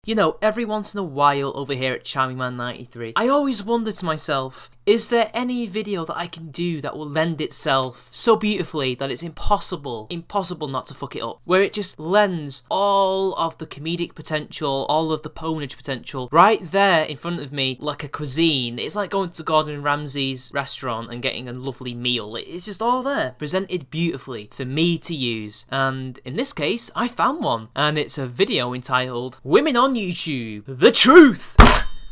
You know, every once in a while over here at CharmingMan93, I always wonder to myself, is there any video that I can do that will lend itself so beautifully that it's impossible not to fuck it up? Where it just lends all of the comedic potential, all of the ponage potential, right there in front of me like a cuisine. It's like going to Gordon Ramsay's restaurant and getting a lovely meal. It's just all there, presented beautifully for me to use. And in this case, I found one. And it's a video entitled, Women on YouTube, The Truth!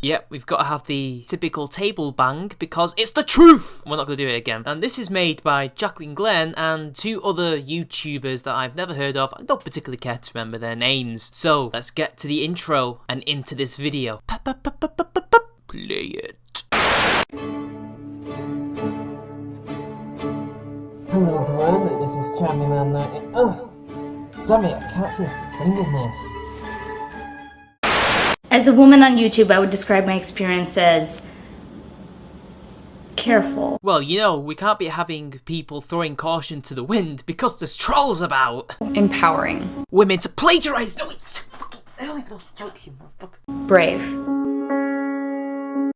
Yep, we've got to have the typical table bang because it's the truth! We're not going to do it again. And this is made by Jaclynn, Glen and 2 other YouTubers that I've never heard of. I don't particularly care to remember their names. So, let's get to the intro and into this video. Play it. Hello everyone, this is CharmingMan90. Ugh! Damn it, I can't see a thing in this. As a woman on YouTube, I would describe my experience as careful. Well, you know, we can't be having people throwing caution to the wind because there's trolls about. Empowering. Women to plagiarize. No, it's fucking early for those jokes, you motherfucker. Brave.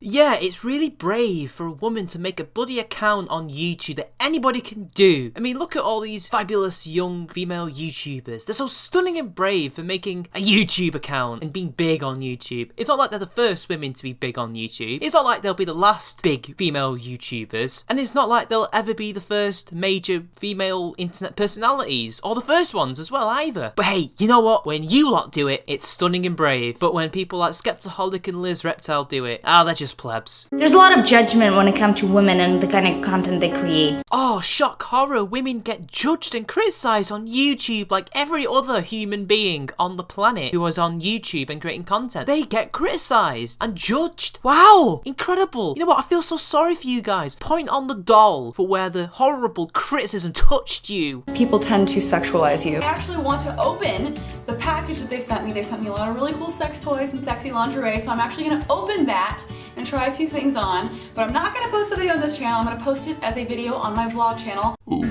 Yeah, it's really brave for a woman to make a bloody account on YouTube that anybody can do. I mean, look at all these fabulous young female YouTubers. They're so stunning and brave for making a YouTube account and being big on YouTube. It's not like they're the first women to be big on YouTube. It's not like they'll be the last big female YouTubers. And it's not like they'll ever be the first major female internet personalities, or the first ones as well either. But hey, you know what? When you lot do it, it's stunning and brave. But when people like Skeptaholic and Liz Reptile do it, they're just plebs. There's a lot of judgment when it comes to women and the kind of content they create. Oh, shock horror, women get judged and criticised on YouTube like every other human being on the planet who is on YouTube and creating content. They get criticised and judged. Wow, incredible. You know what, I feel so sorry for you guys. Point on the doll for where the horrible criticism touched you. People tend to sexualize you. I actually want to open the package that they sent me. They sent me a lot of really cool sex toys and sexy lingerie, so I'm actually going to open that and try a few things on, but I'm not going to post the video on this channel. I'm going to post it as a video on my vlog channel. Ooh,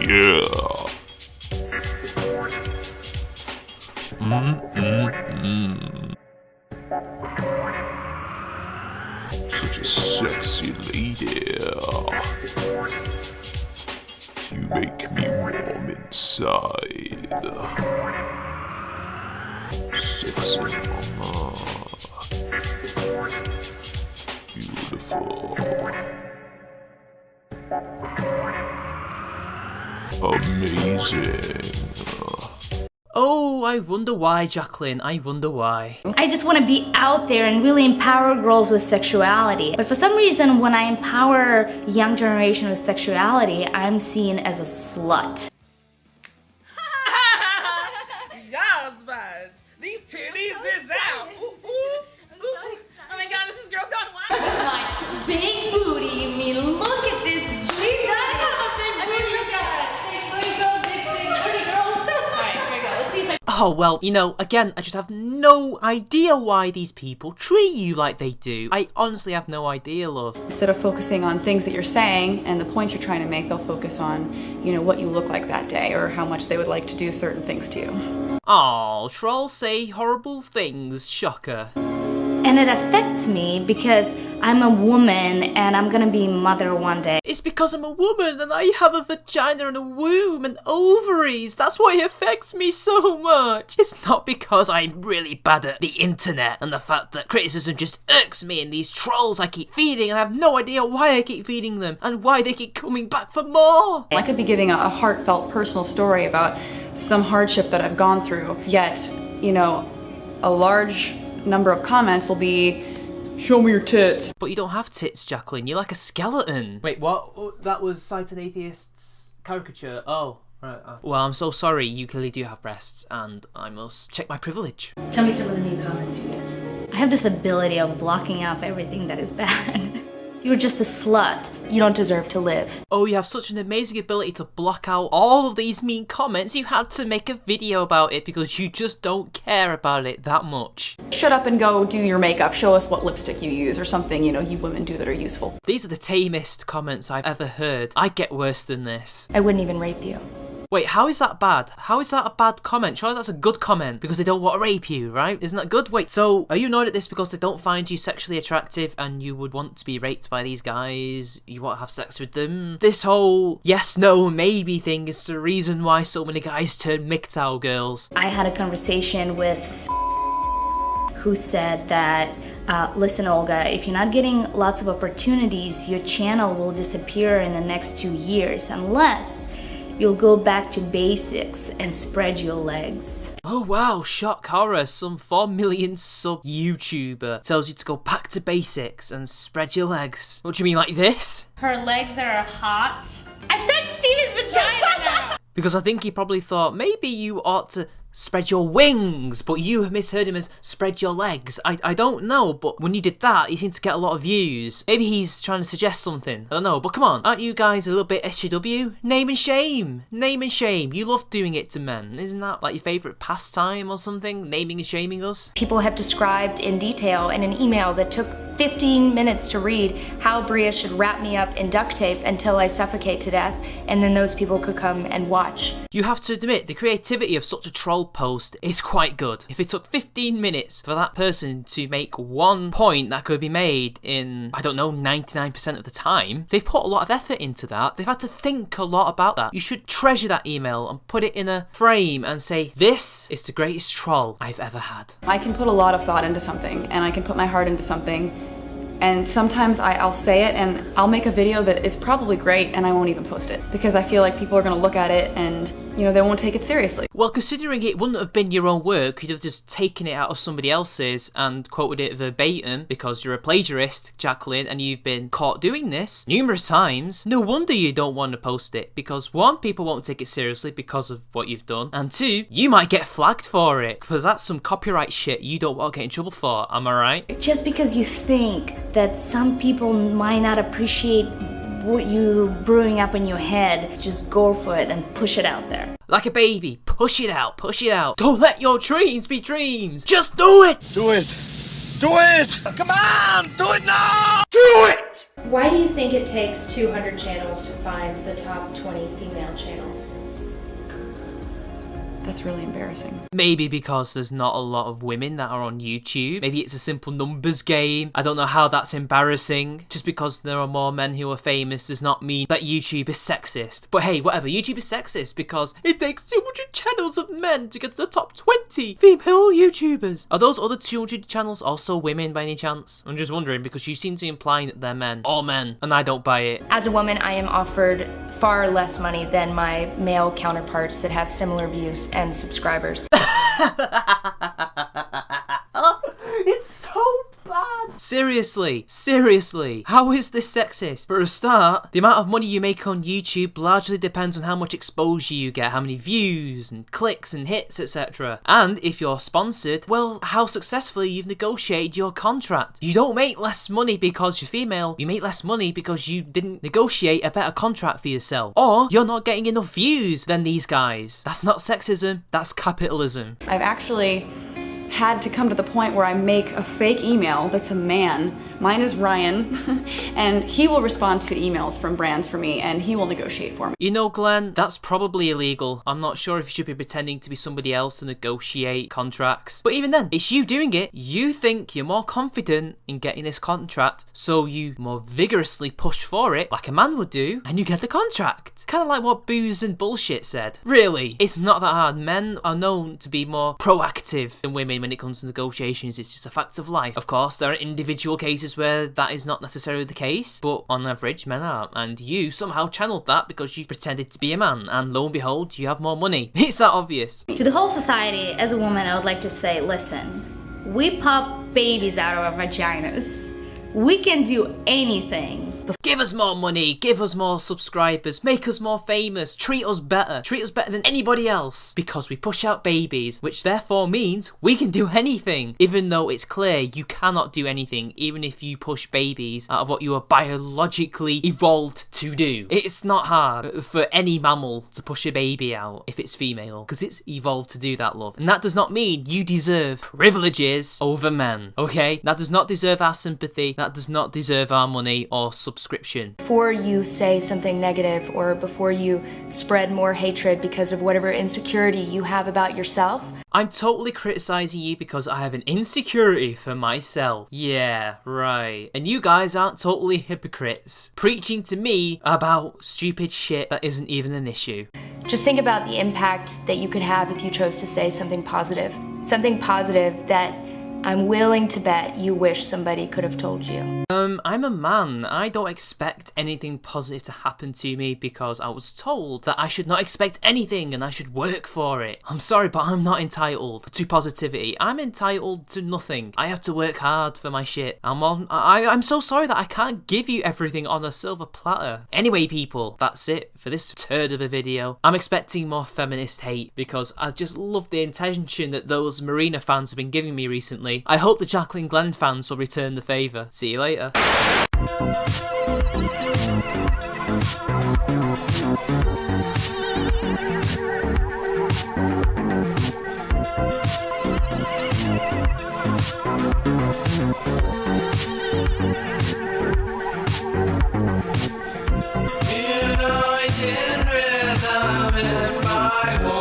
yeah. Such a sexy lady. You make me warm inside. Sexy mama. Beautiful. Amazing. Oh, I wonder why, Jaclynn. I wonder why. I just want to be out there and really empower girls with sexuality. But for some reason, when I empower young generation with sexuality, I'm seen as a slut. Yes, but these titties is out. Ooh, ooh, ooh. Oh my god, this is Girls Gone Wild. Big booty, you mean look at this. She does have a big booty. Look at her. Big booty girl, big booty girl. Alright, here we go. Let's see if I... Oh, well, you know, again, I just have no idea why these people treat you like they do. I honestly have no idea, love. Instead of focusing on things that you're saying and the points you're trying to make, they'll focus on, you know, what you look like that day or how much they would like to do certain things to you. Aw, trolls say horrible things, shocker. And it affects me because I'm a woman and I'm gonna be a mother one day. It's because I'm a woman and I have a vagina and a womb and ovaries. That's why it affects me so much. It's not because I'm really bad at the internet and the fact that criticism just irks me and these trolls I keep feeding and I have no idea why I keep feeding them and why they keep coming back for more. I could be giving a heartfelt personal story about some hardship that I've gone through, yet, you know, a large number of comments will be, show me your tits. But you don't have tits, Jaclynn. You're like a skeleton. Wait, what? Oh, that was Sighted Atheist's caricature. Oh, right. Well, I'm so sorry. You clearly do have breasts, and I must check my privilege. Tell me some of the new comments you get. I have this ability of blocking off everything that is bad. You're just a slut. You don't deserve to live. Oh, you have such an amazing ability to block out all of these mean comments. You had to make a video about it because you just don't care about it that much. Shut up and go do your makeup. Show us what lipstick you use or something, you know, you women do that are useful. These are the tamest comments I've ever heard. I get worse than this. I wouldn't even rape you. Wait, how is that bad? How is that a bad comment? Surely that's a good comment because they don't want to rape you, right? Isn't that good? Wait, so are you annoyed at this because they don't find you sexually attractive and you would want to be raped by these guys? You want to have sex with them? This whole yes, no, maybe thing is the reason why so many guys turn MGTOW girls. I had a conversation with who said that, listen Olga, if you're not getting lots of opportunities, your channel will disappear in the next 2 years unless you'll go back to basics and spread your legs. Oh wow, shock horror, some 4 million sub YouTuber tells you to go back to basics and spread your legs. What do you mean, like this? Her legs are hot. I've touched Stevie's vagina now! Because I think he probably thought maybe you ought to spread your wings, but you misheard him as spread your legs. I don't know, but when you did that, you seemed to get a lot of views. Maybe he's trying to suggest something. I don't know, but come on, aren't you guys a little bit SJW? Name and shame. Name and shame. You love doing it to men. Isn't that like your favourite pastime or something? Naming and shaming us? People have described in detail in an email that took 15 minutes to read how Bria should wrap me up in duct tape until I suffocate to death, and then those people could come and watch. You have to admit, the creativity of such a troll post is quite good. If it took 15 minutes for that person to make one point that could be made in, I don't know, 99% of the time, they've put a lot of effort into that. They've had to think a lot about that. You should treasure that email and put it in a frame and say, this is the greatest troll I've ever had. I can put a lot of thought into something, and I can put my heart into something, and sometimes I'll say it and I'll make a video that is probably great and I won't even post it because I feel like people are going to look at it and, you know, they won't take it seriously. Well, considering it wouldn't have been your own work, you'd have just taken it out of somebody else's and quoted it verbatim because you're a plagiarist, Jaclynn, and you've been caught doing this numerous times. No wonder you don't want to post it because 1, people won't take it seriously because of what you've done, and 2, you might get flagged for it because that's some copyright shit you don't want to get in trouble for, am I right? Just because you think that some people might not appreciate what you brewing up in your head, just go for it and push it out there. Like a baby, push it out, push it out. Don't let your dreams be dreams. Just do it. Do it. Do it. Come on, do it now. Do it. Why do you think it takes 200 channels to find the top 20 female channels? That's really embarrassing. Maybe because there's not a lot of women that are on YouTube. Maybe it's a simple numbers game. I don't know how that's embarrassing. Just because there are more men who are famous does not mean that YouTube is sexist. But hey, whatever, YouTube is sexist because it takes 200 channels of men to get to the top 20 female YouTubers. Are those other 200 channels also women by any chance? I'm just wondering because you seem to be implying that they're men. All men. And I don't buy it. As a woman, I am offered far less money than my male counterparts that have similar views and subscribers. It's so bad. Seriously, how is this sexist? For a start, the amount of money you make on YouTube largely depends on how much exposure you get, how many views and clicks and hits, etc. And if you're sponsored, well, how successfully you've negotiated your contract. You don't make less money because you're female, you make less money because you didn't negotiate a better contract for yourself. Or you're not getting enough views than these guys. That's not sexism, that's capitalism. I've actually had to come to the point where I make a fake email that's a man. Mine is Ryan, and he will respond to emails from brands for me, and he will negotiate for me. You know, Glen, that's probably illegal. I'm not sure if you should be pretending to be somebody else to negotiate contracts. But even then, it's you doing it. You think you're more confident in getting this contract, so you more vigorously push for it, like a man would do, and you get the contract. Kind of like what Booze and Bullshit said. Really, it's not that hard. Men are known to be more proactive than women when it comes to negotiations. It's just a fact of life. Of course, there are individual cases where that is not necessarily the case, but on average, men are. And you somehow channeled that because you pretended to be a man, and lo and behold, you have more money. It's that obvious. To the whole society, as a woman, I would like to say, listen, we pop babies out of our vaginas. We can do anything. Give us more money, give us more subscribers, make us more famous, treat us better than anybody else, because we push out babies, which therefore means we can do anything, even though it's clear you cannot do anything, even if you push babies out of what you are biologically evolved to do. It's not hard for any mammal to push a baby out if it's female, because it's evolved to do that, love. And that does not mean you deserve privileges over men, okay? That does not deserve our sympathy, that does not deserve our money or subscribers. subscription. Before you say something negative or before you spread more hatred because of whatever insecurity you have about yourself, I'm totally criticizing you because I have an insecurity for myself. Yeah, right. And you guys aren't totally hypocrites, preaching to me about stupid shit that isn't even an issue. just think about the impact that you could have if you chose to say something positive. Something positive that I'm willing to bet you wish somebody could have told you. I'm a man. I don't expect anything positive to happen to me because I was told that I should not expect anything and I should work for it. I'm sorry, but I'm not entitled to positivity. I'm entitled to nothing. I have to work hard for my shit. I'm so sorry that I can't give you everything on a silver platter. Anyway, people, that's it for this turd of a video. I'm expecting more feminist hate because I just love the attention that those Marina fans have been giving me recently. I hope the Jaclynn Glen fans will return the favour. See you later. United rhythm in my